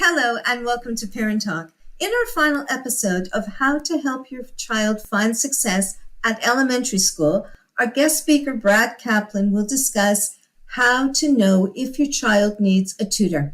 Hello and welcome to Parent Talk. In our final episode of How to Help Your Child Find Success at Elementary School, our guest speaker, Brad Kaplin, will discuss how to know if your child needs a tutor.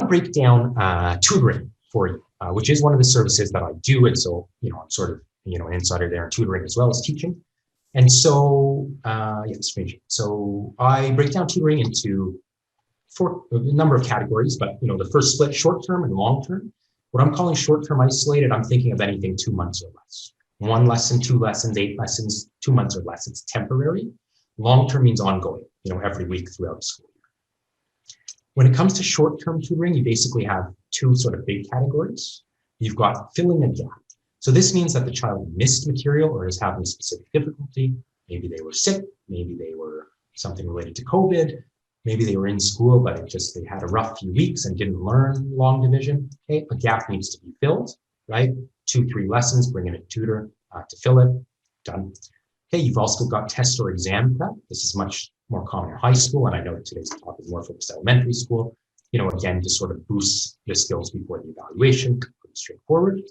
I'll break down tutoring for you, which is one of the services that I do. And so, I'm sort of, an insider there in tutoring as well as teaching. And so, so I break down tutoring into a number of categories, but the first split, short-term and long-term. What I'm calling short-term isolated, I'm thinking of anything 2 months or less. 1 lesson, 2 lessons, 8 lessons, 2 months or less. It's temporary. Long-term means ongoing, every week throughout the school year. When it comes to short-term tutoring, you basically have two sort of big categories. You've got filling a gap. So this means that the child missed material or is having a specific difficulty. Maybe they were sick, maybe they were something related to COVID, maybe they were in school, but they had a rough few weeks and didn't learn long division. Okay, a gap needs to be filled, right? 2-3 lessons, bring in a tutor to fill it, done. Okay, you've also got test or exam prep. This is much more common in high school, and I know that today's talk is more focused elementary school. Again, to sort of boost the skills before the evaluation, pretty straightforward.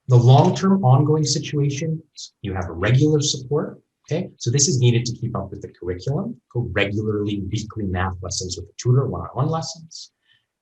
The long-term ongoing situation, you have regular support. Okay, so this is needed to keep up with the curriculum, go regularly weekly math lessons with a tutor, one-on-one lessons.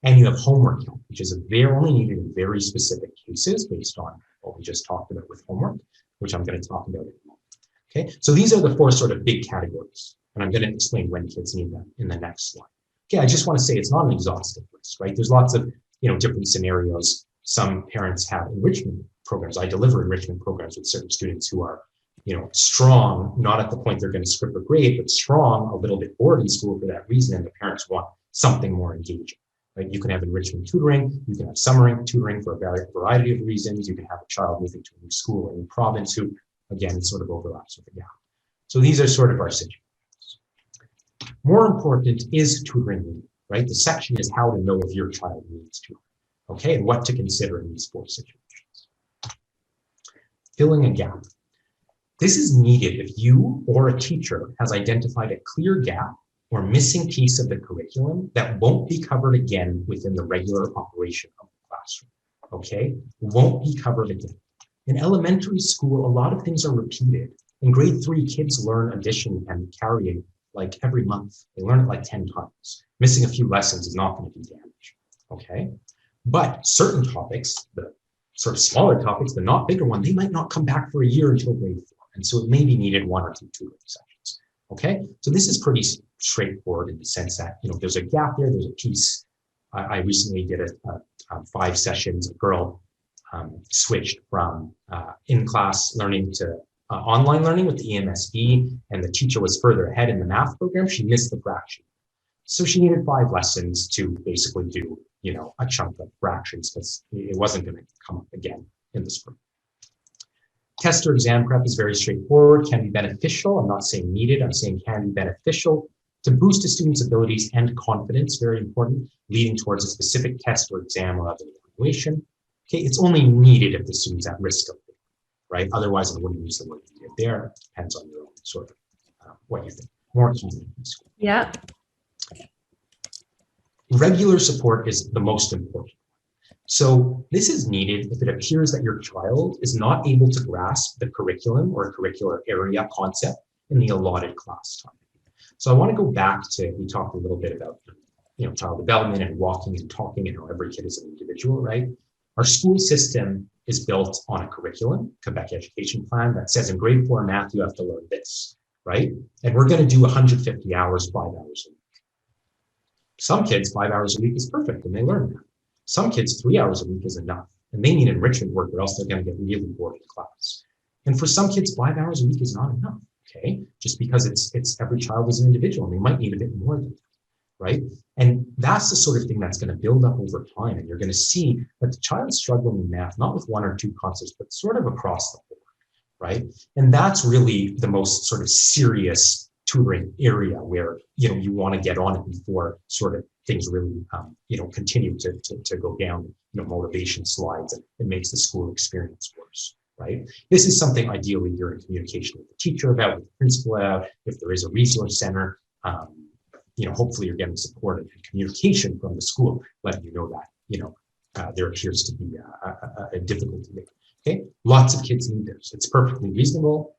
And you have homework help, which is only needed in very specific cases based on what we just talked about with homework, which I'm going to talk about in a moment. Okay, so these are the 4 sort of big categories, and I'm going to explain when kids need them in the next slide. Okay, I just want to say it's not an exhaustive list, right? There's lots of different scenarios. Some parents have enrichment programs. I deliver enrichment programs with certain students who are strong, not at the point they're going to script or grade, but strong, a little bit bored in school for that reason, and the parents want something more engaging, right? You can have enrichment tutoring, you can have summer tutoring for a variety of reasons, you can have a child moving to a new school or a new province who, again, sort of overlaps with the gap. So these are sort of our situations. More important is tutoring need, right? The section is how to know if your child needs tutoring, okay, and what to consider in these 4 situations. Filling a gap. This is needed if you or a teacher has identified a clear gap or missing piece of the curriculum that won't be covered again within the regular operation of the classroom, okay? Won't be covered again. In elementary school, a lot of things are repeated. In grade 3, kids learn addition and carrying like every month. They learn it like 10 times. Missing a few lessons is not going to do damage, okay? But certain topics, the sort of smaller topics, the not bigger one, they might not come back for a year until grade 4. And so it may be needed 1 or 2 tutoring sessions, okay? So this is pretty straightforward in the sense that, there's a gap there, there's a piece. I recently did 5 sessions. A girl switched from in-class learning to online learning with the EMSB, and the teacher was further ahead in the math program. She missed the fraction. So she needed 5 lessons to basically do, a chunk of fractions because it wasn't going to come up again in the spring. Test or exam prep is very straightforward, can be beneficial. I'm not saying needed, I'm saying can be beneficial to boost a student's abilities and confidence, very important, leading towards a specific test or exam or other evaluation. Okay, it's only needed if the student's at risk of it, right? Otherwise, I wouldn't use the word needed there. Depends on your own sort of what you think. More common in school. Yeah. Regular support is the most important. So this is needed if it appears that your child is not able to grasp the curriculum or curricular area concept in the allotted class time. So I want to go back to, we talked a little bit about, child development and walking and talking and how every kid is an individual, right? Our school system is built on a curriculum, Quebec Education Plan, that says in grade 4 math, you have to learn this, right? And we're going to do 150 hours, 5 hours a week. Some kids, 5 hours a week is perfect and they learn that. Some kids, 3 hours a week is enough, and they need enrichment work or else they're going to get really bored in class. And for some kids, 5 hours a week is not enough, okay? Just because it's every child is an individual and they might need a bit more than that, right? And that's the sort of thing that's going to build up over time. And you're going to see that the child's struggling in math, not with 1 or 2 concepts, but sort of across the board, right? And that's really the most sort of serious tutoring area where, you want to get on it before sort of things really, continue to go down, motivation slides, and it makes the school experience worse, right? This is something ideally you're in communication with the teacher about, with the principal about, if there is a resource center, hopefully you're getting support and communication from the school, letting you know that, there appears to be a difficulty there. Okay, lots of kids need this. It's perfectly reasonable.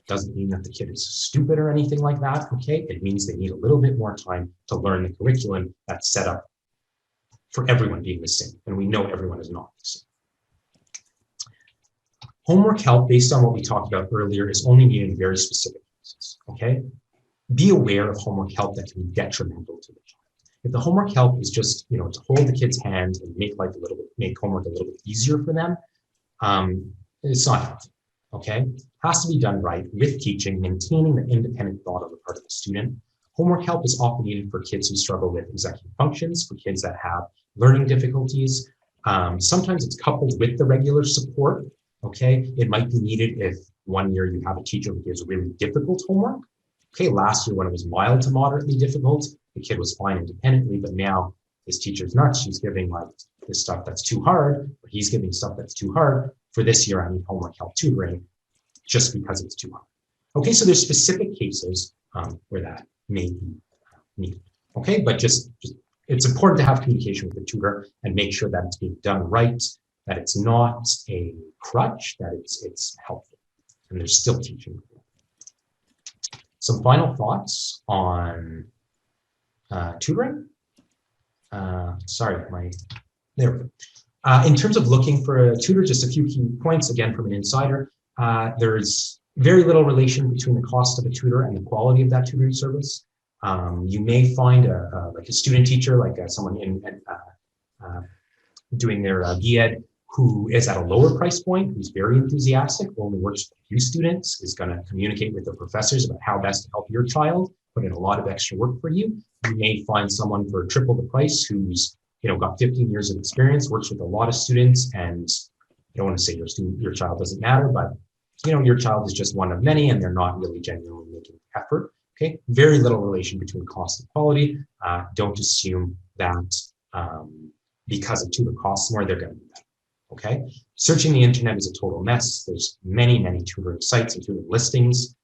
Doesn't mean that the kid is stupid or anything like that. Okay, it means they need a little bit more time to learn the curriculum that's set up for everyone being the same. And we know everyone is not the same. Homework help, based on what we talked about earlier, is only needed in very specific cases. Okay, be aware of homework help that can be detrimental to the child. If the homework help is just, to hold the kid's hand and make homework a little bit easier for them, it's not helpful. Okay, has to be done right with teaching, maintaining the independent thought on the part of the student. Homework help is often needed for kids who struggle with executive functions, for kids that have learning difficulties. Sometimes it's coupled with the regular support. Okay, it might be needed if one year you have a teacher who gives really difficult homework. Okay, last year when it was mild to moderately difficult, the kid was fine independently, but now this teacher's nuts. She's giving like this stuff that's too hard, or he's giving stuff that's too hard. For this year, I need homework help tutoring just because it's too hard. Okay, so there's specific cases where that may be needed. Okay, but just it's important to have communication with the tutor and make sure that it's being done right, that it's not a crutch, that it's helpful, and there's still teaching. Some final thoughts on tutoring. There we go. In terms of looking for a tutor, just a few key points, again, from an insider. There's very little relation between the cost of a tutor and the quality of that tutoring service. You may find like a student teacher, like someone doing their BEd who is at a lower price point, who's very enthusiastic, only works with a few students, is going to communicate with the professors about how best to help your child, put in a lot of extra work for you. You may find someone for triple the price who's got 15 years of experience, works with a lot of students, and I don't want to say your child doesn't matter, but your child is just one of many, and they're not really genuinely making effort. Okay, very little relation between cost and quality. Don't assume that because a tutor costs more, they're going to be better. Okay, searching the internet is a total mess. There's many tutoring sites and tutoring listings.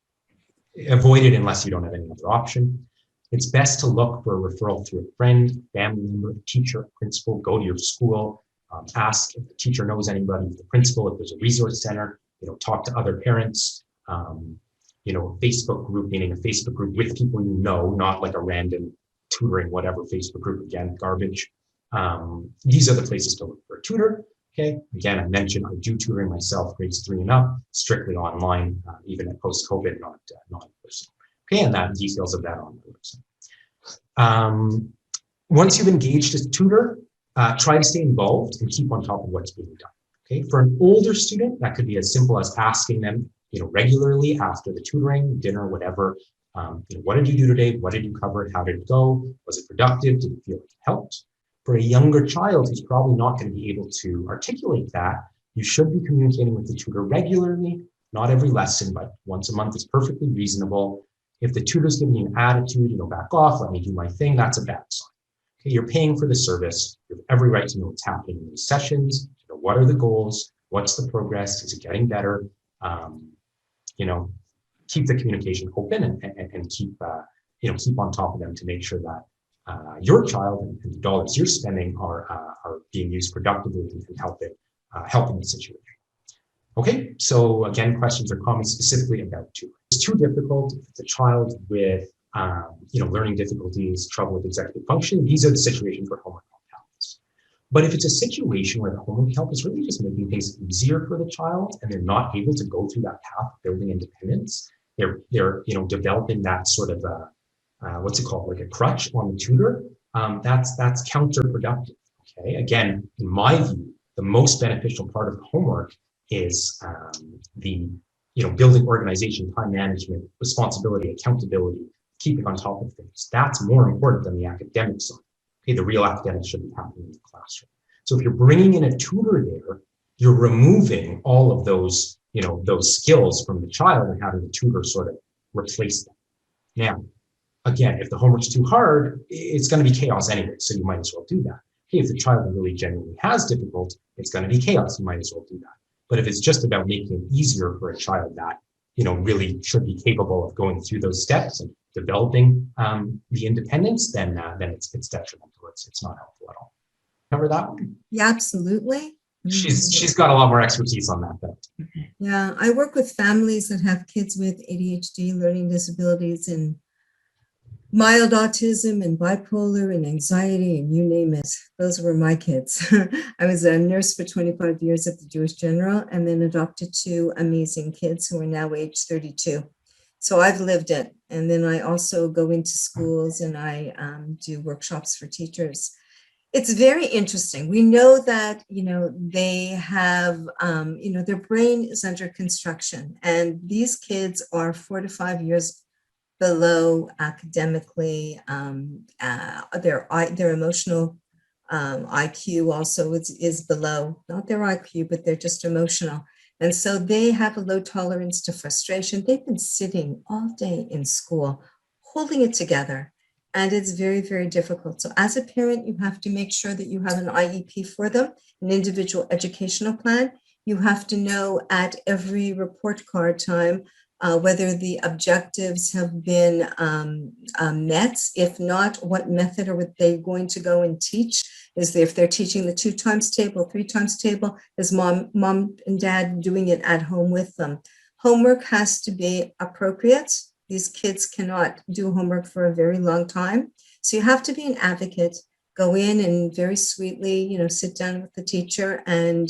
Avoid it unless you don't have any other option. It's best to look for a referral through a friend, family member, teacher, principal. Go to your school, ask if the teacher knows anybody, the principal, if there's a resource center, talk to other parents, Facebook group, meaning a Facebook group with people not like a random tutoring, whatever Facebook group, again, garbage. These are the places to look for a tutor. Okay, again, I mentioned I do tutoring myself, grades 3 and up, strictly online, even at post-COVID, not in person. Okay, and that details of that on the website. Once you've engaged a tutor, try to stay involved and keep on top of what's being done. Okay, for an older student, that could be as simple as asking them, regularly after the tutoring, dinner, whatever. What did you do today? What did you cover? How did it go? Was it productive? Did you feel like it helped? For a younger child who's probably not going to be able to articulate that, you should be communicating with the tutor regularly, not every lesson, but once a month is perfectly reasonable. If the tutor's giving you an attitude, back off, let me do my thing, that's a bad sign. Okay, you're paying for the service. You have every right to know what's happening in these sessions. What are the goals? What's the progress? Is it getting better? Keep the communication open and keep on top of them to make sure that your child and the dollars you're spending are being used productively and helping the situation. Okay, so again, questions or comments specifically about tutoring. It's too difficult if it's a child with learning difficulties, trouble with executive function. These are the situations where homework help happens. But if it's a situation where the homework help is really just making things easier for the child and they're not able to go through that path of building independence, they're developing that sort of like a crutch on the tutor, that's counterproductive. Okay, again, in my view, the most beneficial part of the homework is the building organization, time management, responsibility, accountability, keeping on top of things. That's more important than the academic side. Okay, the real academics should be happening in the classroom. So if you're bringing in a tutor there, you're removing all of those skills from the child and having the tutor sort of replace them. Now, again, if the homework's too hard, it's going to be chaos anyway, so you might as well do that. Okay, if the child really genuinely has difficulty, it's going to be chaos, you might as well do that. But if it's just about making it easier for a child that really should be capable of going through those steps and developing the independence, then it's detrimental. It's not helpful at all. Cover that one? Yeah, absolutely. She's got a lot more expertise on that though. Yeah, I work with families that have kids with ADHD, learning disabilities, and mild autism and bipolar and anxiety, and you name it. Those were my kids. I was a nurse for 25 years at the Jewish General and then adopted two amazing kids who are now age 32. So I've lived it. And then I also go into schools and I do workshops for teachers. It's very interesting. We know that, they have, their brain is under construction, and these kids are 4 to 5 years below academically. Their emotional IQ also is below, not their IQ, but they're just emotional. And so they have a low tolerance to frustration. They've been sitting all day in school, holding it together. And it's very, very difficult. So as a parent, you have to make sure that you have an IEP for them, an individual educational plan. You have to know at every report card time whether the objectives have been met. If not, what method are they going to go and teach? If they're teaching the 2 times table, 3 times table, is mom and dad doing it at home with them? Homework has to be appropriate. These kids cannot do homework for a very long time. So you have to be an advocate, go in and very sweetly, sit down with the teacher and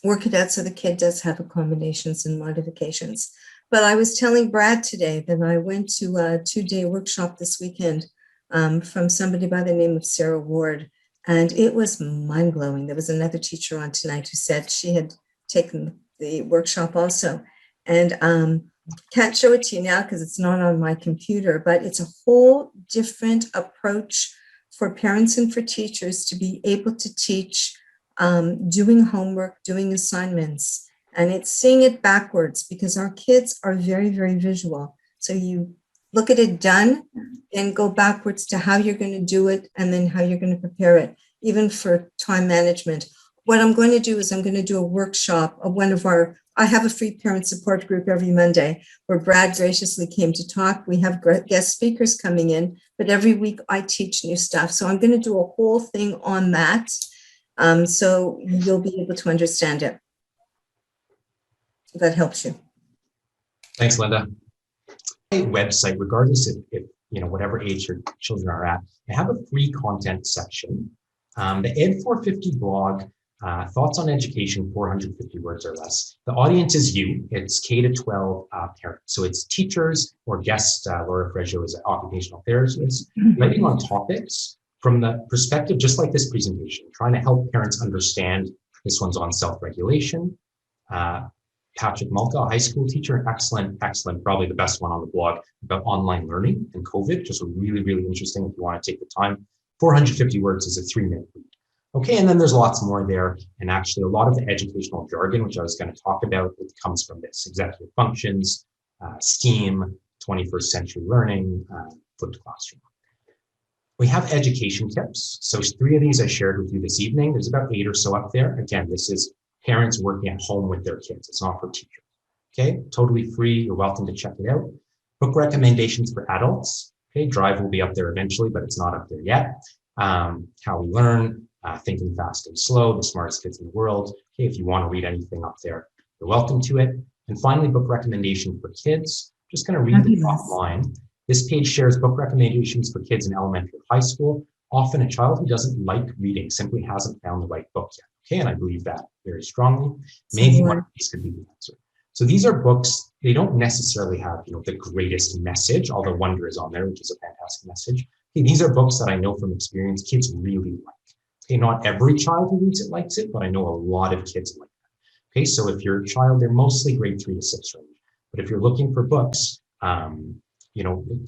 work it out so the kid does have accommodations and modifications. But I was telling Brad today that I went to a 2-day workshop this weekend from somebody by the name of Sarah Ward, and it was mind-blowing. There was another teacher on tonight who said she had taken the workshop also. And can't show it to you now because it's not on my computer, but it's a whole different approach for parents and for teachers to be able to teach doing homework, doing assignments, and it's seeing it backwards because our kids are very, very visual. So you look at it done and go backwards to how you're going to do it and then how you're going to prepare it, even for time management. What I'm going to do is I'm going to do a workshop of I have a free parent support group every Monday where Brad graciously came to talk. We have guest speakers coming in, but every week I teach new stuff. So I'm going to do a whole thing on that. So you'll be able to understand it. If that helps you. Thanks, Linda. Website, regardless if whatever age your children are at, I have a free content section. The Ed 450 blog, thoughts on education, 450 words or less. The audience is you. It's K to 12 parents. So it's teachers or guest. Laura Fresio is an occupational therapist, writing on topics from the perspective, just like this presentation, trying to help parents understand. This one's on self-regulation. Patrick Malka, a high school teacher, excellent, probably the best one on the blog about online learning and COVID. Just really, really interesting if you want to take the time. 450 words is a 3-minute read. Okay, and then there's lots more there. And actually a lot of the educational jargon, which I was going to talk about, it comes from this: executive functions, STEAM, 21st century learning, flipped classroom. We have education tips. So 3 of these I shared with you this evening. There's about 8 or so up there. Again, this is parents working at home with their kids. It's not for teachers. Okay, totally free. You're welcome to check it out. Book recommendations for adults. Okay, Drive will be up there eventually, but it's not up there yet. How we learn, Thinking Fast and Slow, The Smartest Kids in the World. Okay, if you want to read anything up there, you're welcome to it. And finally, book recommendation for kids. Just going to read the top line. This page shares book recommendations for kids in elementary or high school. Often a child who doesn't like reading simply hasn't found the right book yet. Okay, and I believe that very strongly. Maybe one of these could be the answer. So these are books, they don't necessarily have, the greatest message, although Wonder is on there, which is a fantastic message. Okay, these are books that I know from experience kids really like. Okay, not every child who reads it likes it, but I know a lot of kids like that. Okay, so if your child, they're mostly grade 3 to 6 range. But if you're looking for books,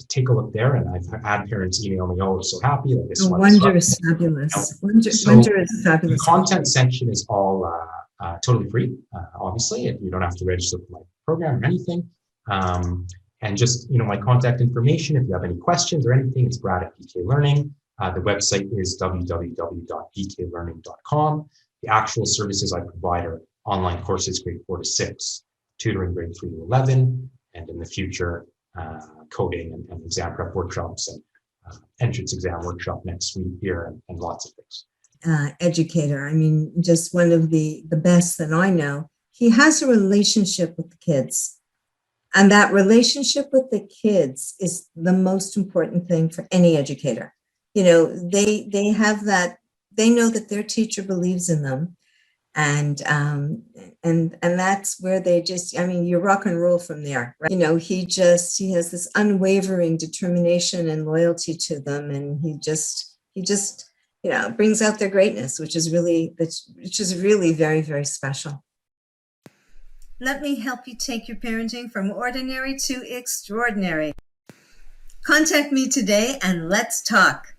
take a look there. And I've had parents email me, "Oh, we're so happy that this one." Wonder is fabulous. Wonder is fabulous. The content section is all totally free, obviously. You don't have to register for my program or anything. And just, my contact information, if you have any questions or anything, it's Brad at BKLearning. The website is www.bklearning.com. The actual services I provide are online courses grade 4 to 6, tutoring grade 3 to 11, and in the future, coding and exam prep workshops and entrance exam workshop next week here and lots of things. Educator, I mean, just one of the best that I know. He has a relationship with the kids. And that relationship with the kids is the most important thing for any educator. You know, they have that, they know that their teacher believes in them. And that's where they just, I mean, you rock and roll from there, right? You know, he has this unwavering determination and loyalty to them. And he just, you know, brings out their greatness, which is really very, very special. Let me help you take your parenting from ordinary to extraordinary. Contact me today and let's talk.